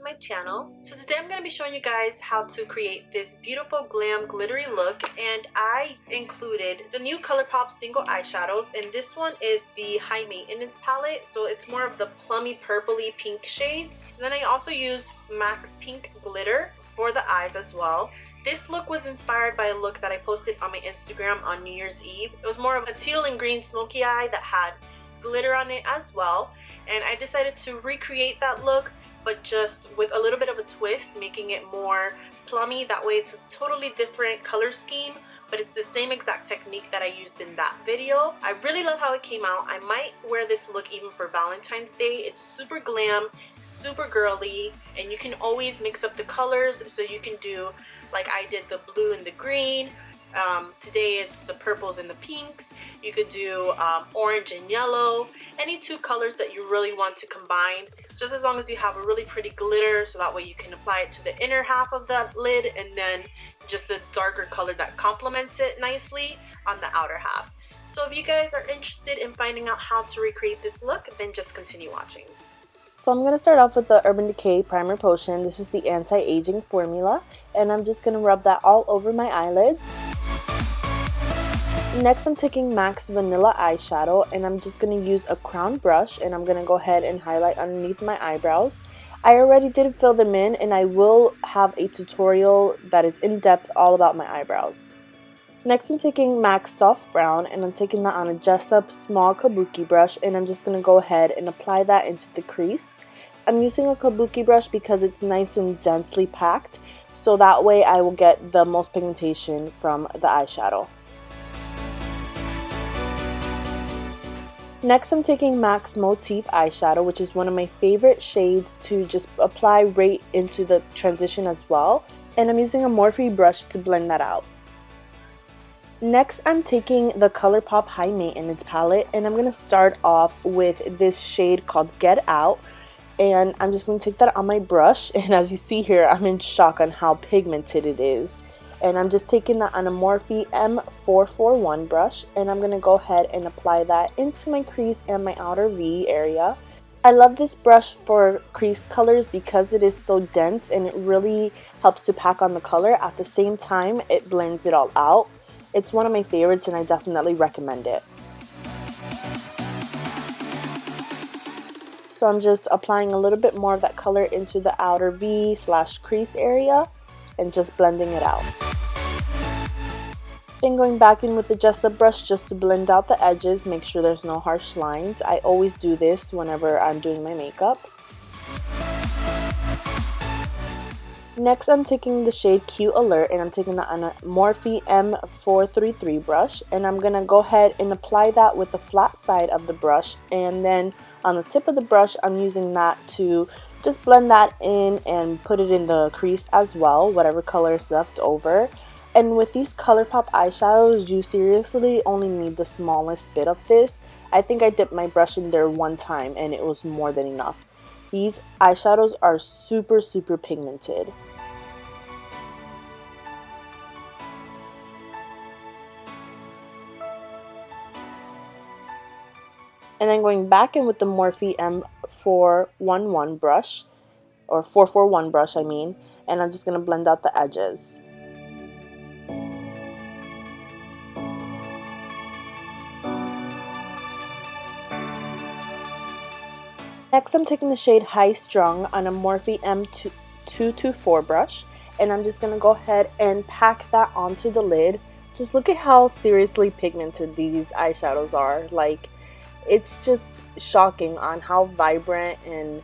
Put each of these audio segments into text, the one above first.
my channel. So today I'm going to be showing you guys how to create this beautiful glam glittery look, and I included the new ColourPop single eyeshadows, and this one is the high maintenance palette, so it's more of the plummy purpley pink shades. So then I also used Max Pink glitter for the eyes as well. This look was inspired by a look that I posted on my Instagram on New Year's Eve. It was more of a teal and green smoky eye that had glitter on it as well, and I decided to recreate that look, but just with a little bit of a twist, making it more plummy. That way it's a totally different color scheme, but it's the same exact technique that I used in that video. I really love how it came out. I might wear this look even for Valentine's Day. It's super glam, super girly, and you can always mix up the colors, so you can do like I did the blue and the green. Today it's the purples and the pinks. You could do orange and yellow, any two colors that you really want to combine, just as long as you have a really pretty glitter, so that way you can apply it to the inner half of the lid, and then just a darker color that complements it nicely on the outer half. So if you guys are interested in finding out how to recreate this look, then just continue watching. So I'm going to start off with the Urban Decay Primer Potion. This is the anti-aging formula, and I'm just going to rub that all over my eyelids. Next, I'm taking Max Vanilla Eyeshadow, and I'm just going to use a crown brush, and I'm going to go ahead and highlight underneath my eyebrows. I already did fill them in, and I will have a tutorial that is in depth all about my eyebrows. Next, I'm taking Max Soft Brown, and I'm taking that on a Jessup small kabuki brush, and I'm just going to go ahead and apply that into the crease. I'm using a kabuki brush because it's nice and densely packed, so that way I will get the most pigmentation from the eyeshadow. Next, I'm taking Max Motif eyeshadow, which is one of my favorite shades to just apply right into the transition as well, and I'm using a Morphe brush to blend that out. Next, I'm taking the ColourPop High Maintenance palette, and I'm going to start off with this shade called Get Out, and I'm just going to take that on my brush, and as you see here, I'm in shock on how pigmented it is. And I'm just taking that on a Morphe M441 brush, and I'm going to go ahead and apply that into my crease and my outer V area. I love this brush for crease colors because it is so dense and it really helps to pack on the color. At the same time, it blends it all out. It's one of my favorites, and I definitely recommend it. So I'm just applying a little bit more of that color into the outer V/crease area and just blending it out. Then going back in with the Jessup brush just to blend out the edges, make sure there's no harsh lines. I always do this whenever I'm doing my makeup. Next, I'm taking the shade Cute Alert, and I'm taking that on a Morphe M433 brush, and I'm going to go ahead and apply that with the flat side of the brush, and then on the tip of the brush I'm using that to just blend that in and put it in the crease as well, whatever color is left over. And with these ColourPop eyeshadows, you seriously only need the smallest bit of this. I think I dipped my brush in there one time and it was more than enough. These eyeshadows are super pigmented. And then going back in with the Morphe M411 brush, or 441 brush I mean, and I'm just going to blend out the edges. Next, I'm taking the shade High Strung on a Morphe M224 brush, and I'm just going to go ahead and pack that onto the lid. Just look at how seriously pigmented these eyeshadows are. Like, it's just shocking on how vibrant and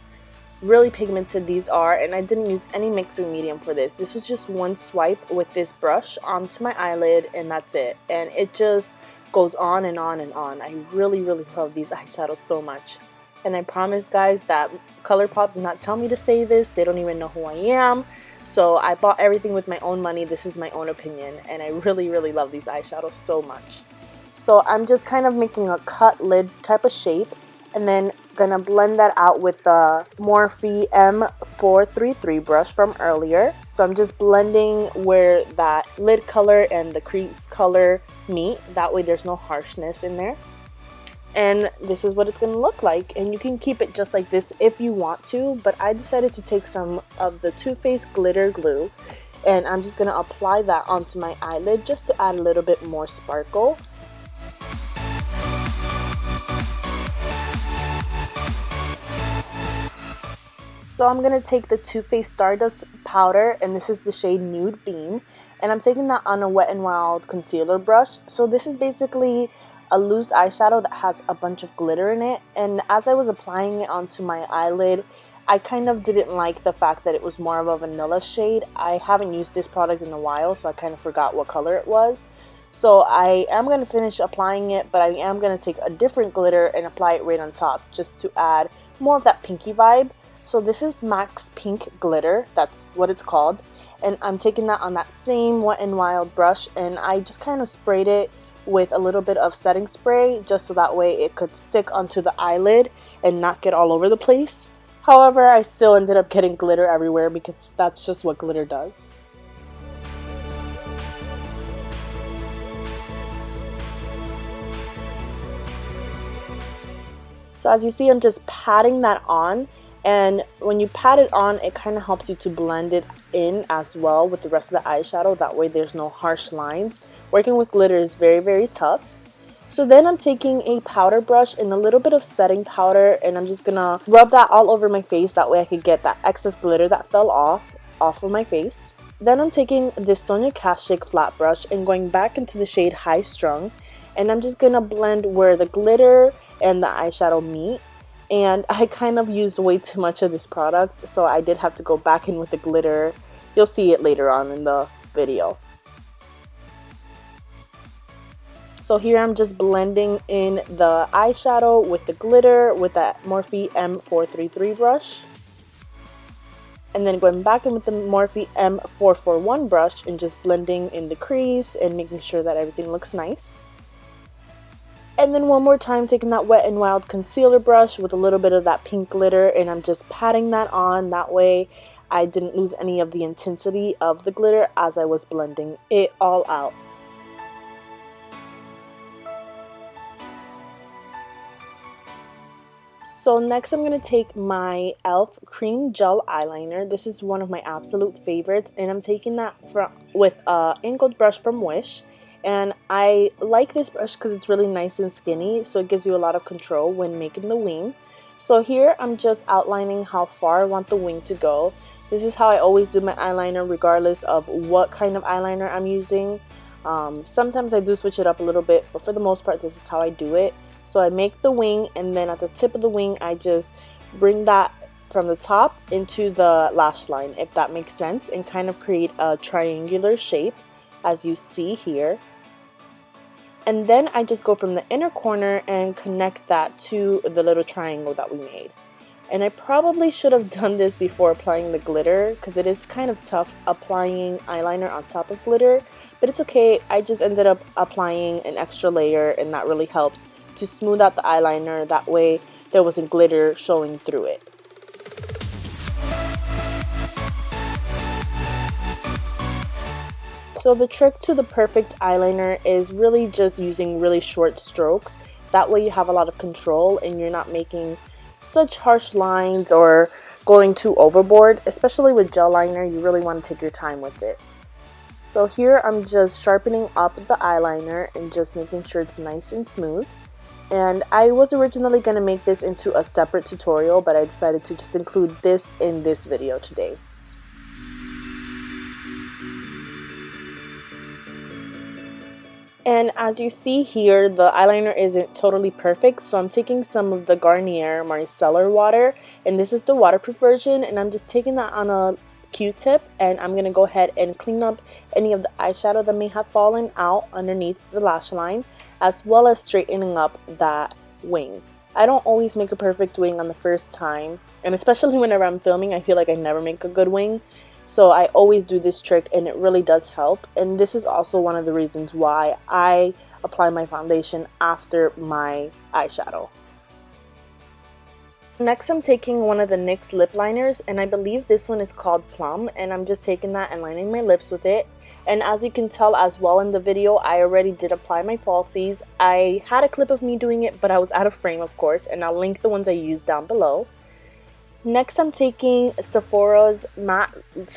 really pigmented these are, and I didn't use any mixing medium for this. This was just one swipe with this brush onto my eyelid, and that's it. And it just goes on and on and on. I really love these eyeshadows so much. And I promise, guys, that ColourPop did not tell me to say this. They don't even know who I am. So I bought everything with my own money. This is my own opinion, and I really love these eyeshadows so much. So I'm just kind of making a cut lid type of shape, and then gonna blend that out with the Morphe M433 brush from earlier. So I'm just blending where that lid color and the crease color meet. That way there's no harshness in there. And this is what it's going to look like, and you can keep it just like this if you want to, but I decided to take some of the Too Faced glitter glue and I'm just going to apply that onto my eyelid just to add a little bit more sparkle. So I'm going to take the Too Faced Stardust powder, and this is the shade Nude Beam, and I'm taking that on a Wet n Wild concealer brush. So this is basically a loose eyeshadow that has a bunch of glitter in it, and as I was applying it onto my eyelid, I kind of didn't like the fact that it was more of a vanilla shade. I haven't used this product in a while, so I kind of forgot what color it was. So I am going to finish applying it, but I am going to take a different glitter and apply it right on top just to add more of that pinky vibe. So this is Max Pink Glitter, that's what it's called, and I'm taking that on that same Wet n Wild brush, and I just kind of sprayed it with a little bit of setting spray just so that way it could stick onto the eyelid and not get all over the place. However, I still ended up getting glitter everywhere because that's just what glitter does. So as you see, I'm just patting that on, and when you pat it on, it kind of helps you to blend it in as well with the rest of the eyeshadow. That way there's no harsh lines. Working with glitter is very, very tough. So then I'm taking a powder brush and a little bit of setting powder, and I'm just gonna rub that all over my face. That way I could get that excess glitter that fell off of my face. Then I'm taking this Sonia Kashuk flat brush and going back into the shade High Strung, and I'm just gonna blend where the glitter and the eyeshadow meet. And I kind of used way too much of this product, so I did have to go back in with the glitter. You'll see it later on in the video. So here I'm just blending in the eyeshadow with the glitter with that Morphe M433 brush. And then going back in with the Morphe M441 brush and just blending in the crease and making sure that everything looks nice. And then one more time taking that Wet n Wild concealer brush with a little bit of that pink glitter, and I'm just patting that on. That way I didn't lose any of the intensity of the glitter as I was blending it all out. So next I'm going to take my e.l.f. cream gel eyeliner. This is one of my absolute favorites, and I'm taking that with a angled brush from Wish. And I like this brush because it's really nice and skinny, so it gives you a lot of control when making the wing. So here I'm just outlining how far I want the wing to go. This is how I always do my eyeliner regardless of what kind of eyeliner I'm using. Sometimes I do switch it up a little bit, but for the most part this is how I do it. So I make the wing, and then at the tip of the wing I just bring that from the top into the lash line, if that makes sense, and kind of create a triangular shape as you see here. And then I just go from the inner corner and connect that to the little triangle that we made. And I probably should have done this before applying the glitter because it is kind of tough applying eyeliner on top of glitter, but it's okay. I just ended up applying an extra layer, and that really helped to smooth out the eyeliner. That way there wasn't glitter showing through it. So the trick to the perfect eyeliner is really just using really short strokes. That way you have a lot of control and you're not making such harsh lines or going too overboard. Especially with gel liner, you really want to take your time with it. So here I'm just sharpening up the eyeliner and just making sure it's nice and smooth. And I was originally going to make this into a separate tutorial, but I decided to just include this in this video today. And as you see here, the eyeliner isn't totally perfect, so I'm taking some of the Garnier Micellar water, and this is the waterproof version, and I'm just taking that on a Q-tip, and I'm going to go ahead and clean up any of the eyeshadow that may have fallen out underneath the lash line, as well as straightening up that wing. I don't always make a perfect wing on the first time, and especially whenever I'm filming, I feel like I never make a good wing. So I always do this trick, and it really does help. And this is also one of the reasons why I apply my foundation after my eyeshadow. Next I'm taking one of the NYX lip liners, and I believe this one is called Plum, and I'm just taking that and lining my lips with it. And as you can tell as well in the video, I already did apply my falsies. I had a clip of me doing it, but I was out of frame, of course, and I'll link the ones I used down below. Next, I'm taking Sephora's matte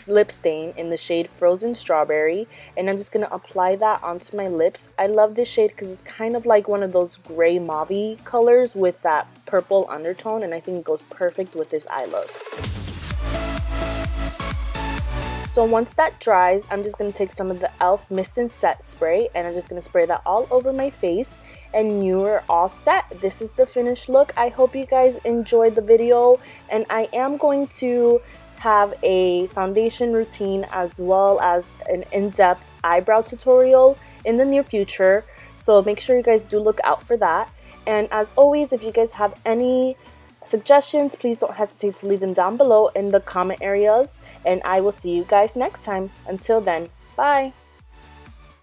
lip stain in the shade Frozen Strawberry, and I'm just going to apply that onto my lips. I love this shade because it's kind of like one of those gray mauve colors with that purple undertone, and I think it goes perfect with this eye look. So once that dries, I'm just going to take some of the e.l.f. Mist and Set spray, and I'm just going to spray that all over my face, and you're all set. This is the finished look. I hope you guys enjoyed the video, and I am going to have a foundation routine as well as an in-depth eyebrow tutorial in the near future, so make sure you guys do look out for that. And as always, if you guys have any suggestions, please don't hesitate to leave them down below in the comment areas, and I will see you guys next time. Until then, bye!